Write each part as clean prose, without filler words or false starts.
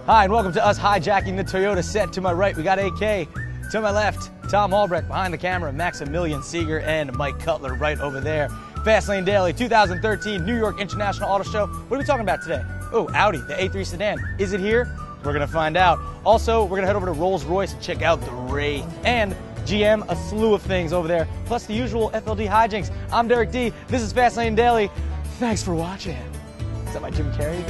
Hi, and welcome to us hijacking the Toyota set. To my right, we got AK. To my left, Tom Albrecht. Behind the camera, Maximilian Seeger and Mike Cutler right over there. Fastlane Daily 2013 New York International Auto Show. What are we talking about today? Oh, Audi, the A3 sedan. Is it here? We're gonna find out. Also, we're gonna head over to Rolls-Royce and check out the Wraith. And GM, a slew of things over there, plus the usual FLD hijinks. I'm Derek D. This is Fastlane Daily. Thanks for watching. Is that my Jim Carrey?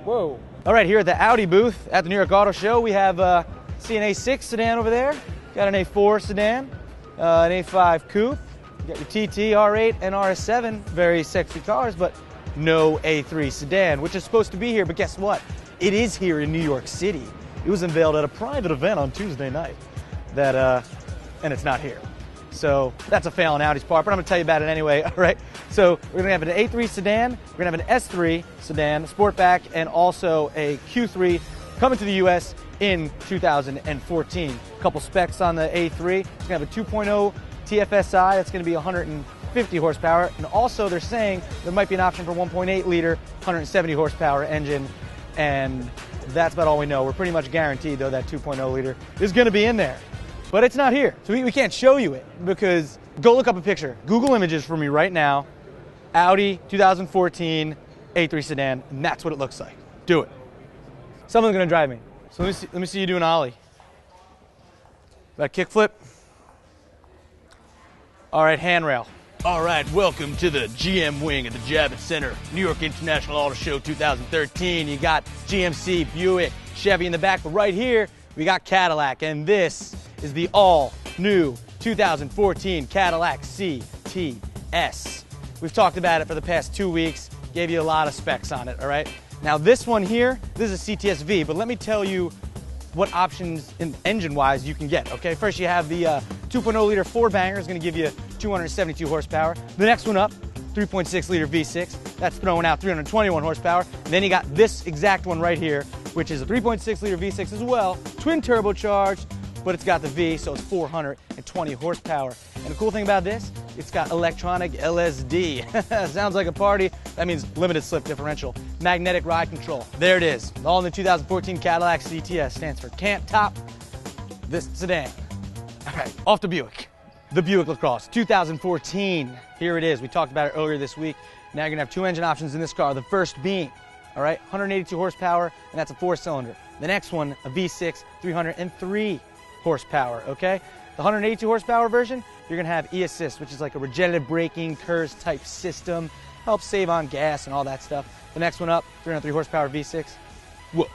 Whoa. All right, here at the Audi booth at the New York Auto Show, we have see an A6 sedan over there, got an A4 sedan, an A5 coupe, you got your TT, R8, and RS7, very sexy cars, but no A3 sedan, which is supposed to be here, but guess what? It is here in New York City. It was unveiled at a private event on Tuesday night, and it's not here. So that's a fail on Audi's part, but I'm gonna tell you about it anyway, all right? So we're gonna have an A3 sedan, we're gonna have an S3 sedan, Sportback, and also a Q3 coming to the US in 2014. A couple specs on the A3. It's gonna have a 2.0 TFSI, that's gonna be 150 horsepower, and also they're saying there might be an option for 1.8 liter, 170 horsepower engine, and that's about all we know. We're pretty much guaranteed though that 2.0 liter is gonna be in there. But it's not here, so we can't show you it because go look up a picture. Google images for me right now. Audi 2014 A3 sedan, and that's what it looks like. Do it. Someone's gonna drive me. So let me see you do an ollie. That kickflip. All right, handrail. All right, welcome to the GM wing at the Javits Center, New York International Auto Show 2013. You got GMC, Buick, Chevy in the back, but right here, we got Cadillac, and this is the all-new 2014 Cadillac CTS. We've talked about it for the past 2 weeks, gave you a lot of specs on it, all right? Now this one here, this is a CTS V, but let me tell you what options engine-wise you can get, okay? First you have the 2.0 liter four-banger, is gonna give you 272 horsepower. The next one up, 3.6 liter V6, that's throwing out 321 horsepower. And then you got this exact one right here, which is a 3.6 liter V6 as well, twin turbocharged, but it's got the V, so it's 420 horsepower. And the cool thing about this, it's got electronic LSD. Sounds like a party. That means limited slip differential. Magnetic ride control. There it is. All in the 2014 Cadillac CTS stands for Can't Top This Sedan. All right, off to Buick. The Buick LaCrosse 2014. Here it is. We talked about it earlier this week. Now you're gonna have two engine options in this car. The first being, all right, 182 horsepower, and that's a 4-cylinder. The next one, a V6, 303 horsepower, okay? The 182 horsepower version, you're gonna have e-assist, which is like a regenerative braking, KERS type system, helps save on gas and all that stuff. The next one up, 303 horsepower V6, whoa,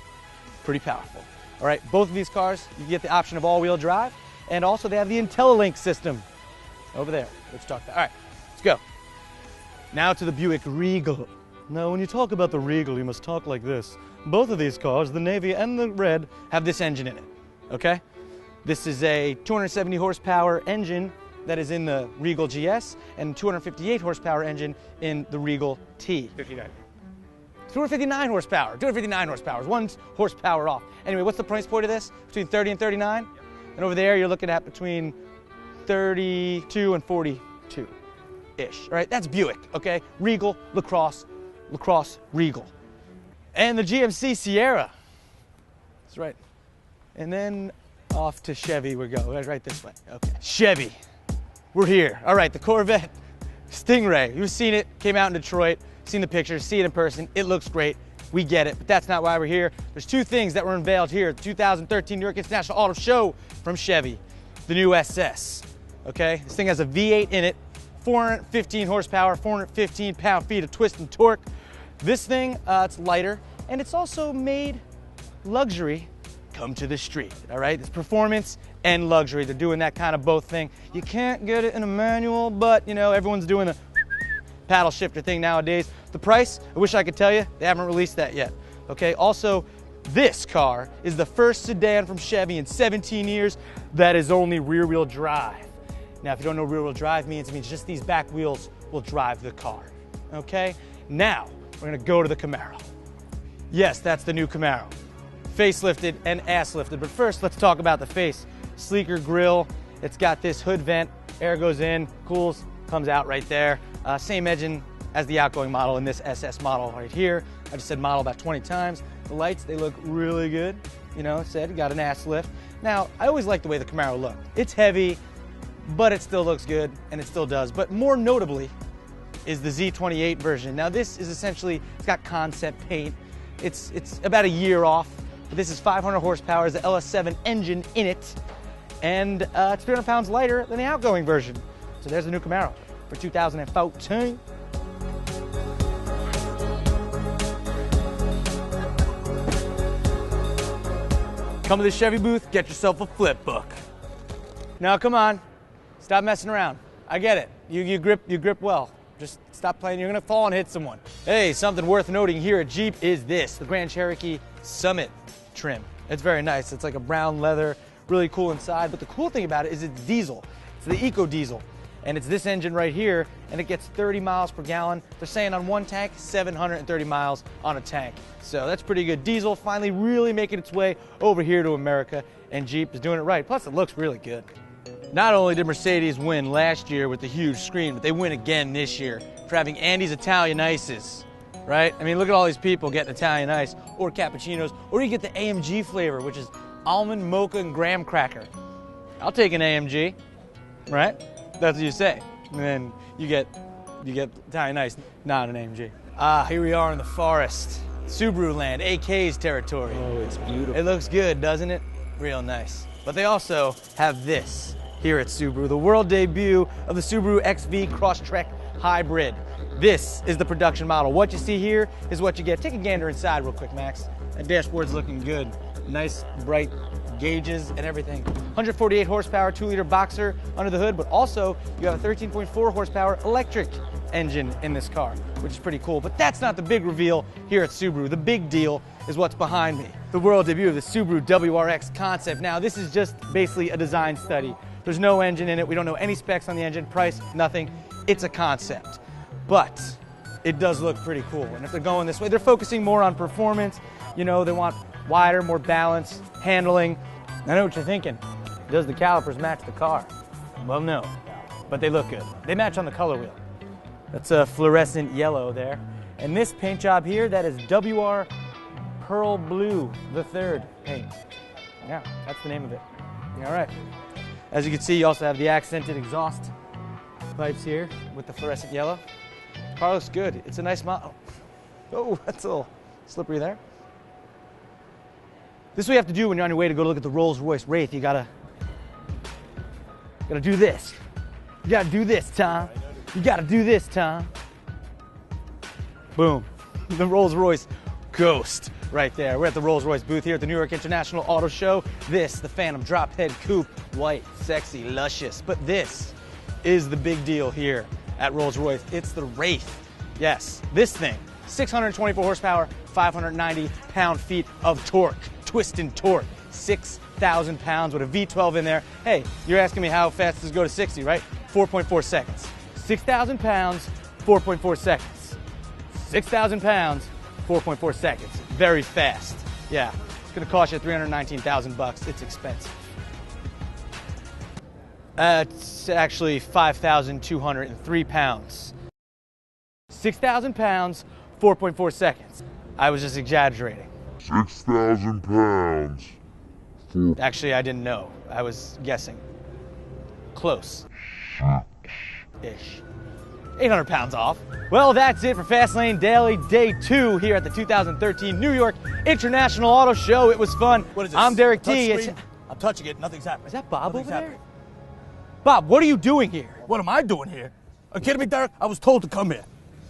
pretty powerful. All right, both of these cars, you get the option of all-wheel drive, and also they have the IntelliLink system over there. Let's talk about. All right, let's go. Now to the Buick Regal. Now, when you talk about the Regal, you must talk like this. Both of these cars, the navy and the red, have this engine in it, okay? This is a 270 horsepower engine that is in the Regal GS and 258 horsepower engine in the Regal T. 59. 259 horsepower, 259 horsepower, 1 horsepower off. Anyway, what's the price point of this? Between 30 and 39? And over there, you're looking at between 32 and 42-ish, all right? That's Buick, okay? Regal, LaCrosse, LaCrosse, Regal. And the GMC Sierra. That's right. And then off to Chevy we go, right this way, okay. Chevy, we're here. All right, the Corvette Stingray. You've seen it, came out in Detroit, seen the pictures, see it in person, it looks great. We get it, but that's not why we're here. There's two things that were unveiled here at the 2013 New York International Auto Show from Chevy. The new SS, okay? This thing has a V8 in it, 415 horsepower, 415 pound-feet of twist and torque. This thing, it's lighter, and it's also made luxury come to the street, all right? It's performance and luxury. They're doing that kind of both thing. You can't get it in a manual, but, you know, everyone's doing the paddle shifter thing nowadays. The price, I wish I could tell you, they haven't released that yet, okay? Also, this car is the first sedan from Chevy in 17 years that is only rear-wheel drive. Now, if you don't know rear-wheel drive means, it means just these back wheels will drive the car, okay? Now, we're gonna go to the Camaro. Yes, that's the new Camaro. Facelifted and ass lifted, but first, let's talk about the face. Sleeker grille, it's got this hood vent, air goes in, cools, comes out right there. Same engine as the outgoing model in this SS model right here. I just said model about 20 times. The lights, they look really good. You know, it said it got an ass lift. Now, I always like the way the Camaro looked. It's heavy, but it still looks good, and it still does. But more notably is the Z28 version. Now, this is essentially, it's got concept paint. It's about a year off, but this is 500 horsepower, the LS7 engine in it, and it's 300 pounds lighter than the outgoing version. So there's the new Camaro for 2014. Come to the Chevy booth, get yourself a flip book. Now, come on, stop messing around. I get it. You grip well. Just stop playing. You're gonna fall and hit someone. Hey, something worth noting here at Jeep is this, the Grand Cherokee Summit trim. It's very nice. It's like a brown leather, really cool inside. But the cool thing about it is it's diesel. It's the Eco Diesel. And it's this engine right here, and it gets 30 miles per gallon. They're saying on one tank, 730 miles on a tank. So that's pretty good. Diesel finally really making its way over here to America, and Jeep is doing it right. Plus, it looks really good. Not only did Mercedes win last year with the huge screen, but they win again this year for having Andy's Italian Ices, right? I mean, look at all these people getting Italian Ice or cappuccinos, or you get the AMG flavor, which is almond, mocha, and graham cracker. I'll take an AMG, right? That's what you say. And then you get Italian Ice, not an AMG. Here we are in the forest. Subaru land, AK's territory. Oh, it's beautiful. It looks good, doesn't it? Real nice. But they also have this here at Subaru, the world debut of the Subaru XV Crosstrek Hybrid. This is the production model. What you see here is what you get. Take a gander inside real quick, Max. That dashboard's looking good. Nice, bright gauges and everything. 148 horsepower, 2-liter boxer under the hood, but also you have a 13.4 horsepower electric engine in this car, which is pretty cool. But that's not the big reveal here at Subaru. The big deal is what's behind me. The world debut of the Subaru WRX concept. Now, this is just basically a design study. There's no engine in it. We don't know any specs on the engine, price, nothing. It's a concept. But it does look pretty cool. And if they're going this way, they're focusing more on performance. You know, they want wider, more balance, handling. I know what you're thinking. Does the calipers match the car? Well, no, but they look good. They match on the color wheel. That's a fluorescent yellow there. And this paint job here, that is WR Pearl Blue, the third paint. Yeah, that's the name of it. All right. As you can see, you also have the accented exhaust pipes here with the fluorescent yellow. Car looks good. It's a nice model. Oh, that's a little slippery there. This is what you have to do when you're on your way to go look at the Rolls-Royce Wraith. You gotta do this. You gotta do this, Tom. You gotta do this, Tom. Boom. The Rolls-Royce Ghost right there. We're at the Rolls-Royce booth here at the New York International Auto Show. This, the Phantom drop head coupe, white, sexy, luscious. But this is the big deal here at Rolls-Royce. It's the Wraith. Yes, this thing, 624 horsepower, 590 pound-feet of torque. Twisting torque, 6,000 pounds with a V12 in there. Hey, you're asking me how fast does it go to 60, right? 4.4 seconds. 6,000 pounds, 4.4 seconds. 6,000 pounds, 4.4 seconds. Very fast. Yeah, it's gonna cost you $319,000. It's expensive. It's actually 5,203 pounds. 6,000 pounds, 4.4 seconds. I was just exaggerating. 6,000 pounds. Actually, I didn't know. I was guessing. Close. Ish. 800 pounds off. Well, that's it for Fastlane Daily Day 2 here at the 2013 New York International Auto Show. It was fun. What is this? I'm Derek T. I'm touching it. Nothing's happening. Is that Bob Nothing's over there? happening. Bob, what are you doing here? What am I doing here? Are you kidding me, Derek? I was told to come here.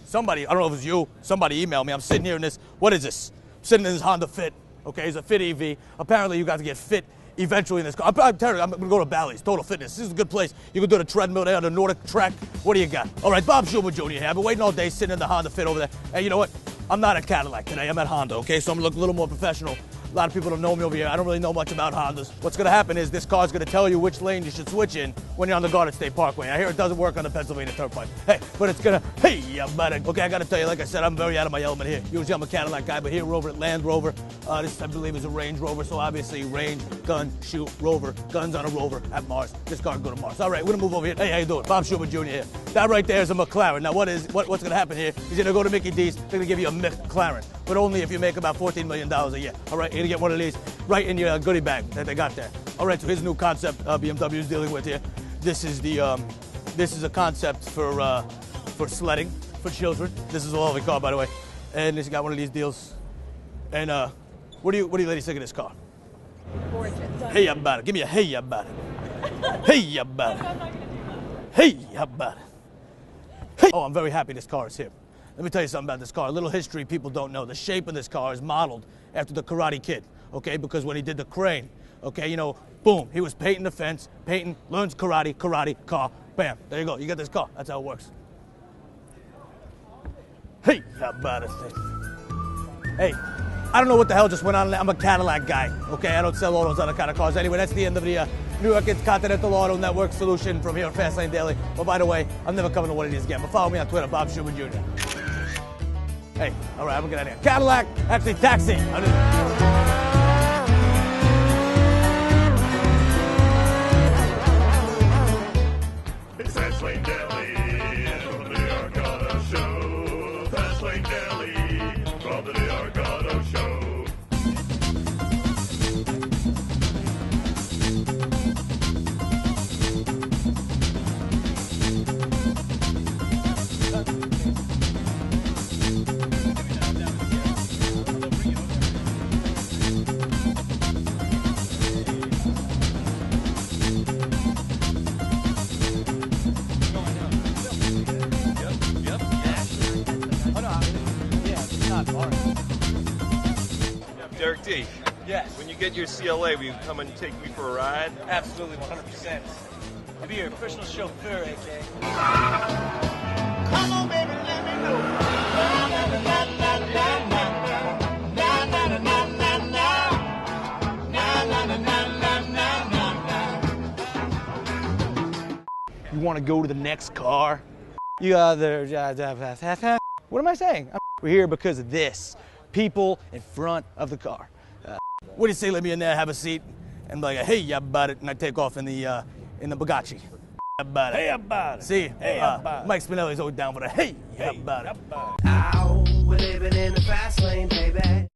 Somebody, I don't know if it was you, somebody emailed me. I'm sitting here in this, what is this? I'm sitting in this Honda Fit. Okay, it's a Fit EV. Apparently, you got to get fit eventually in this car. I'm telling you, I'm going to go to Bally's, Total Fitness. This is a good place. You can do the treadmill there on the Nordic track. What do you got? All right, Bob Schumer Jr. here. I've been waiting all day sitting in the Honda Fit over there. Hey, you know what? I'm not at Cadillac today. I'm at Honda, okay? So I'm looking a little more professional. A lot of people don't know me over here. I don't really know much about Hondas. What's gonna happen is this car's gonna tell you which lane you should switch in when you're on the Garden State Parkway. I hear it doesn't work on the Pennsylvania Turnpike. Hey, but it's gonna, hey, you better. Okay, I gotta tell you, like I said, I'm very out of my element here. Usually I'm a Cadillac guy, but here we're over at Land Rover. This, I believe, is a Range Rover, so obviously range, gun, shoot, Rover, guns on a Rover at Mars. This car can go to Mars. All right, we're gonna move over here. Hey, how you doing? Bob Schumer Jr. here. That right there is a McLaren. Now, what's gonna happen here is you're gonna go to Mickey D's, they're gonna give you a McLaren, but only if you make about $14 million a year. All right, you're gonna get one of these right in your goodie bag that they got there. All right, so here's a new concept BMW is dealing with here. This is a concept for sledding for children. This is a lovely car, by the way, and it's got one of these deals. And what do you ladies think of this car? Gorgeous. Hey about it. Give me a hey about it. Hey about it. Hey about it. Hey. Oh, I'm very happy this car is here. Let me tell you something about this car. A little history people don't know. The shape of this car is modeled after the Karate Kid, okay? Because when he did the crane, okay, you know, boom, he was painting the fence, painting, learns karate, car, bam, there you go. You get this car. That's how it works. Hey, how about it? Hey, I don't know what the hell just went on. I'm a Cadillac guy, okay? I don't sell all those other kind of cars. Anyway, that's the end of the New York Continental Auto Network solution from here on Fastlane Daily. But by the way, I'm never coming to one of these again. But follow me on Twitter, Bob Schumer Jr. Hey, all right, I'm gonna get out of here. Cadillac, actually taxi. It's Fastlane Daily from the New York Auto Show. Fastlane Daily from the New York Auto Show. Derek D. Yes. When you get your CLA, will you come and take me for a ride? Absolutely, 100%. I'll be your personal chauffeur, AK. Come on, baby, let me know. You want to go to the next car? You other. What am I saying? We're here because of this. People in front of the car. What do you say? Let me in there, have a seat, and be like, hey, yeah, about it, and I take off in the Bugatti. About it. Hey about it. See, Hey about it. Mike Spinelli's always down for the hey, yeah, about it. Ow, we're living in the fast lane, baby.